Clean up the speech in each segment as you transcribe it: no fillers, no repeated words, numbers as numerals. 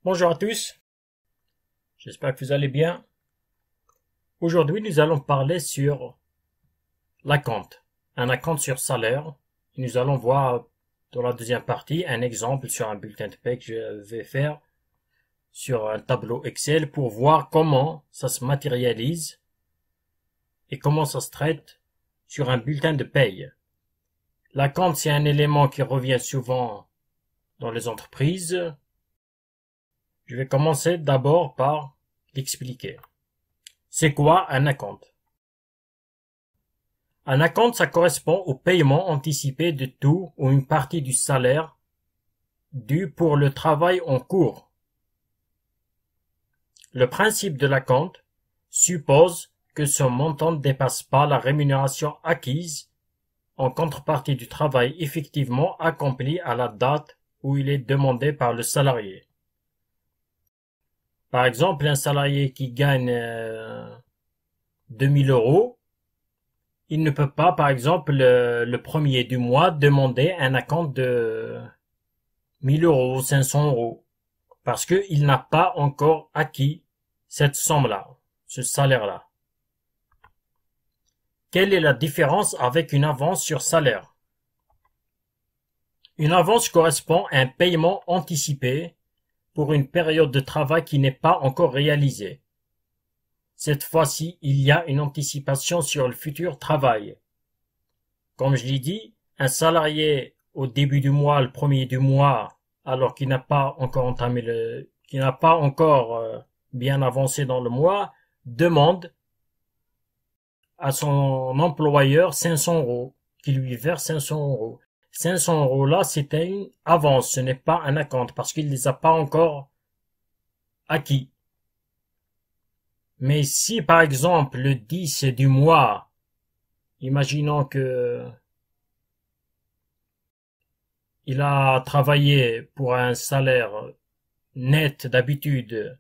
Bonjour à tous, j'espère que vous allez bien. Aujourd'hui, nous allons parler sur l'acompte, un acompte sur salaire. Nous allons voir dans la deuxième partie un exemple sur un bulletin de paie que je vais faire sur un tableau Excel pour voir comment ça se matérialise et comment ça se traite sur un bulletin de paie. L'acompte, c'est un élément qui revient souvent dans les entreprises. Je vais commencer d'abord par l'expliquer. C'est quoi un acompte? Un acompte, ça correspond au paiement anticipé de tout ou une partie du salaire dû pour le travail en cours. Le principe de l'acompte suppose que ce montant ne dépasse pas la rémunération acquise en contrepartie du travail effectivement accompli à la date où il est demandé par le salarié. Par exemple, un salarié qui gagne 2000 €, il ne peut pas, par exemple, le premier du mois, demander un acompte de 1000 €, 500 €, parce qu'il n'a pas encore acquis cette somme-là, ce salaire-là. Quelle est la différence avec une avance sur salaire? Une avance correspond à un paiement anticipé pour une période de travail qui n'est pas encore réalisée. Cette fois-ci, il y a une anticipation sur le futur travail. Comme je l'ai dit, un salarié au début du mois, le premier du mois, alors qu'il n'a pas encore bien avancé dans le mois, demande à son employeur 500 €, qui lui verse 500 €. 500 € là, c'était une avance, ce n'est pas un acompte, parce qu'il ne les a pas encore acquis. Mais si, par exemple, le 10 du mois, imaginons que il a travaillé pour un salaire net d'habitude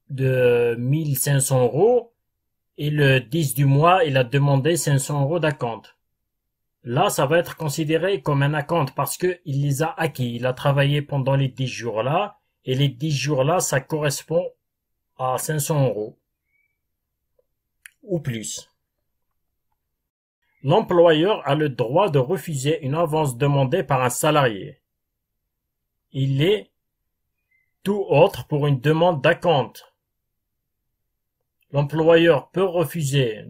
de 1500 € et le 10 du mois, il a demandé 500 € d'acompte. Là, ça va être considéré comme un acompte parce que il les a acquis. Il a travaillé pendant les 10 jours-là et les 10 jours-là, ça correspond à 500 € ou plus. L'employeur a le droit de refuser une avance demandée par un salarié. Il est tout autre pour une demande d'acompte. L'employeur peut refuser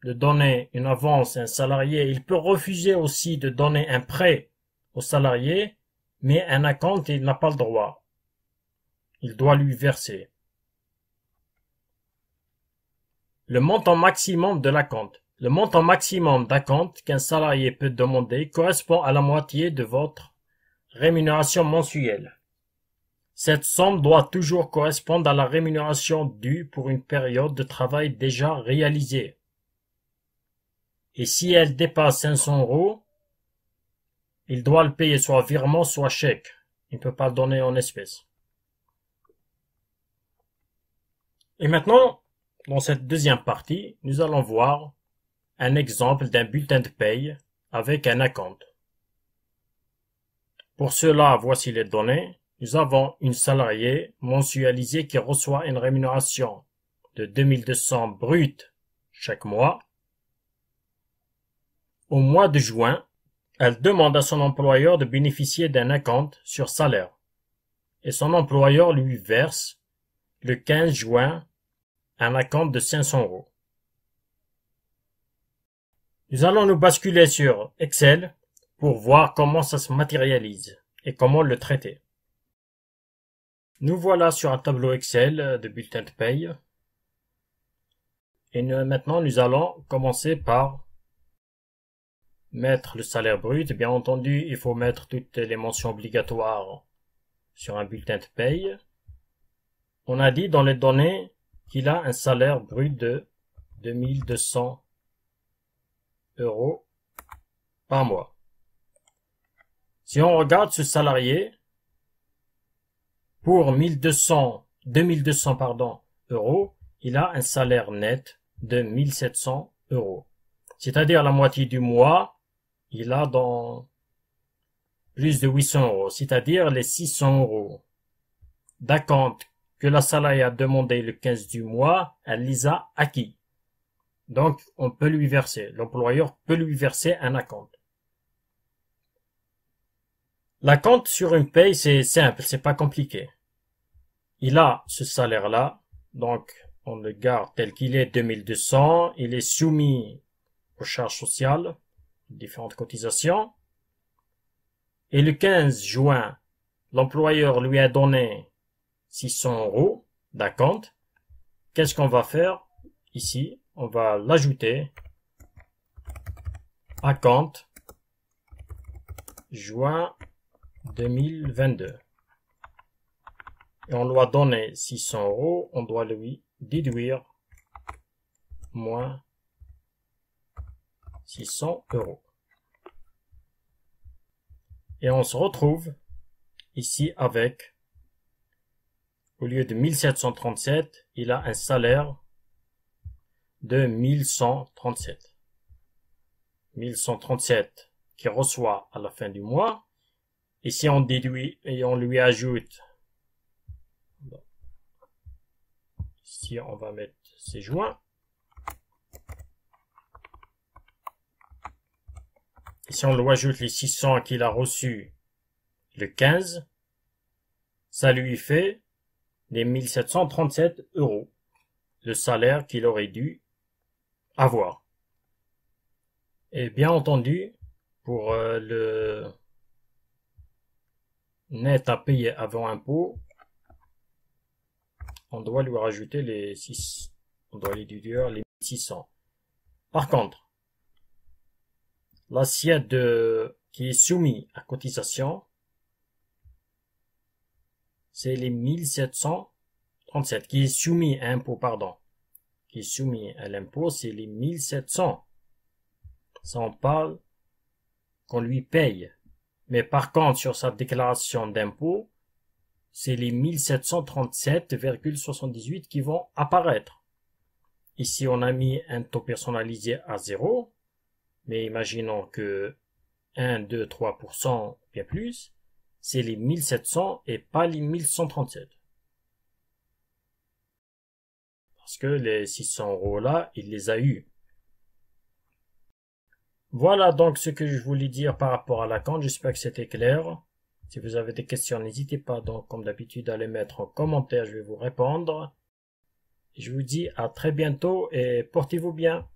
de donner une avance à un salarié. Il peut refuser aussi de donner un prêt au salarié, mais un acompte, il n'a pas le droit. Il doit lui verser. Le montant maximum de l'acompte. Le montant maximum d'acompte qu'un salarié peut demander correspond à la moitié de votre rémunération mensuelle. Cette somme doit toujours correspondre à la rémunération due pour une période de travail déjà réalisée. Et si elle dépasse 500 €, il doit le payer soit virement, soit chèque. Il ne peut pas le donner en espèces. Et maintenant, dans cette deuxième partie, nous allons voir un exemple d'un bulletin de paye avec un acompte. Pour cela, voici les données. Nous avons une salariée mensualisée qui reçoit une rémunération de 2200 brut chaque mois. Au mois de juin, elle demande à son employeur de bénéficier d'un acompte sur salaire. Et son employeur lui verse le 15 juin un acompte de 500 €. Nous allons nous basculer sur Excel pour voir comment ça se matérialise et comment le traiter. Nous voilà sur un tableau Excel de bulletin de paye. Et maintenant, nous allons commencer par mettre le salaire brut. Bien entendu, il faut mettre toutes les mentions obligatoires sur un bulletin de paye. On a dit dans les données qu'il a un salaire brut de 2200 € par mois. Si on regarde ce salarié, pour 2200 €, il a un salaire net de 1700 €. C'est-à-dire la moitié du mois, il a dans plus de 800 €, c'est-à-dire les 600 €. d'acompte que la salariée a demandé le 15 du mois, elle les a acquis. Donc, on peut lui verser, l'employeur peut lui verser un acompte. L'acompte sur une paye, c'est simple, c'est pas compliqué. Il a ce salaire-là, donc on le garde tel qu'il est, 2200, il est soumis aux charges sociales, différentes cotisations. Et le 15 juin, l'employeur lui a donné 600 € d'acompte. Qu'est-ce qu'on va faire ici? On va l'ajouter. Acompte juin 2022. Et on lui a donné 600 €, on doit lui déduire moins 600 €. Et on se retrouve ici avec, au lieu de 1737, il a un salaire de 1137. 1137 qu'il reçoit à la fin du mois. Et si on déduit et on lui ajoute, ici on va mettre ces joints. Et si on lui ajoute les 600 qu'il a reçus le 15, ça lui fait les 1737 €, le salaire qu'il aurait dû avoir. Et bien entendu, pour le net à payer avant impôt, on doit lui rajouter les 6, on doit lui déduire les 1600. Par contre, l'assiette qui est soumise à cotisation, c'est les 1737, qui est soumis à impôt, pardon. Qui est soumis à l'impôt, c'est les 1700. Ça, on parle qu'on lui paye. Mais par contre, sur sa déclaration d'impôt, c'est les 1737,78 qui vont apparaître. Ici, on a mis un taux personnalisé à 0. Mais imaginons que 1, 2, 3%, bien plus, c'est les 1700 et pas les 1137. Parce que les 600 € là, il les a eus. Voilà donc ce que je voulais dire par rapport à l'acompte. J'espère que c'était clair. Si vous avez des questions, n'hésitez pas donc, comme d'habitude, à les mettre en commentaire. Je vais vous répondre. Je vous dis à très bientôt et portez-vous bien.